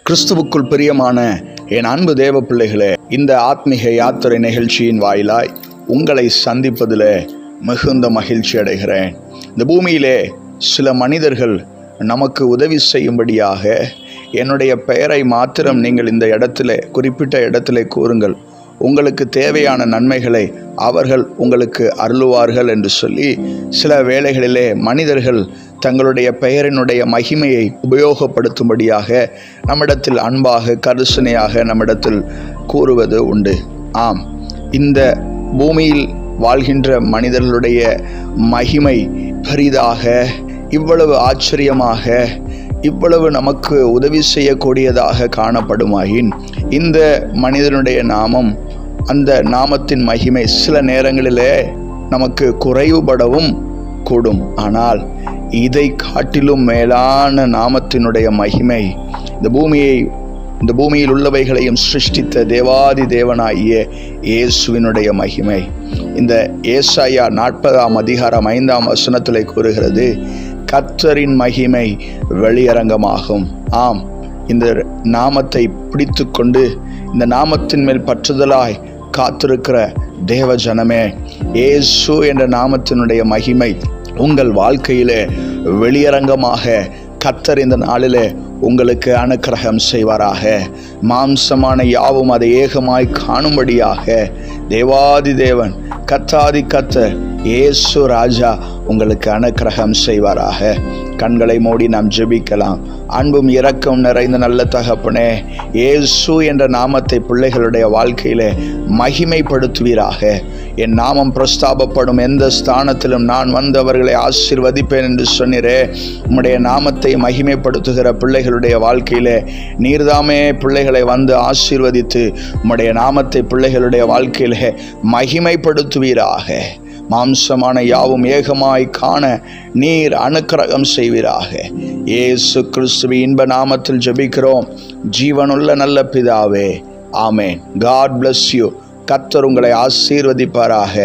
கிறிஸ்துவுக்குள் பிரியமான என் அன்பு தேவ பிள்ளைகளே, இந்த ஆத்மீக யாத்திரை நிகழ்ச்சியின் வாயிலாய் உங்களை சந்திப்பதில் மிகுந்த மகிழ்ச்சி அடைகிறேன். இந்த பூமியிலே சில மனிதர்கள் நமக்கு உதவி செய்யும்படியாக என்னுடைய பெயரை மாத்திரம் நீங்கள் இந்த இடத்துல குறிப்பிட்ட இடத்துல கூறுங்கள், உங்களுக்கு தேவையான நன்மைகளை அவர்கள் உங்களுக்கு அருளுவார்கள் என்று சொல்லி சில வேளைகளிலே மனிதர்கள் தங்களுடைய பெயரினுடைய மகிமையை உபயோகப்படுத்தும்படியாக நம்மிடத்தில் அன்பாக கரிசனையாக நம்மிடத்தில் கூறுவது உண்டு. ஆம், இந்த பூமியில் வாழ்கின்ற மனிதர்களுடைய மகிமை பெரிதாக, இவ்வளவு ஆச்சரியமாக, இவ்வளவு நமக்கு உதவி செய்யக்கூடியதாக காணப்படுமாயின் இந்த மனிதனுடைய நாமம், அந்த நாமத்தின் மகிமை சில நேரங்களிலே நமக்கு குறைவுபடவும் கூடும். ஆனால் இதை காட்டிலும் மேலான நாமத்தினுடைய மகிமை, இந்த பூமியில் உள்ளவைகளையும் சிருஷ்டித்த தேவாதி தேவனாகிய இயேசுவினுடைய மகிமை. இந்த ஏசாயா 40ஆம் அதிகாரம் 5ஆம் வசனத்தில் கூறுகிறது, கர்த்தரின் மகிமை வெளியரங்கமாகும். ஆம், இந்த நாமத்தை பிடித்து கொண்டு இந்த நாமத்தின் மேல் பற்றுதலாய் காத்திருக்கிற தேவ ஜனமே, இயேசு என்ற நாமத்தினுடைய மகிமை உங்கள் வாழ்க்கையிலே வெளியரங்கமாக கர்த்தர் இந்த நாளிலே உங்களுக்கு அனுக்கிரகம் செய்வாராக. மாம்சமான யாவும் அதை ஏகமாய் காணும்படியாக தேவாதி தேவன் கர்த்தாதி கர்த்தர் இயேசு ராஜா உங்களுக்கு அனுக்கிரகம் செய்வாராக. கண்களை மூடி நாம் ஜெபிக்கலாம். அன்பும் இரக்கம் நிறைந்த நல்ல தகப்பனே, இயேசு என்ற நாமத்தை பிள்ளைகளுடைய வாழ்க்கையிலே மகிமைப்படுத்துவீராக. என் நாமம் பிரஸ்தாபப்படும் எந்த ஸ்தானத்திலும் நான் வந்தவர்களை ஆசீர்வதிப்பேன் என்று சொன்னீரே. உம்முடைய நாமத்தை மகிமைப்படுத்துகிற பிள்ளைகளுடைய வாழ்க்கையிலே நீர்தாமே பிள்ளைகளை வந்து ஆசீர்வதித்து உம்முடைய நாமத்தை பிள்ளைகளுடைய வாழ்க்கையிலே மகிமைப்படுத்துவீராக. மாம்சமான யாவும் ஏகமாய் காண நீர் அனுக்கிரகம் செய்வீராக. இயேசு கிறிஸ்துவின் இன்ப நாமத்தில் ஜெபிக்கிறோம் ஜீவனுள்ள நல்ல பிதாவே, ஆமேன். God bless you. கர்த்தர் உங்களை ஆசீர்வதிப்பாராக.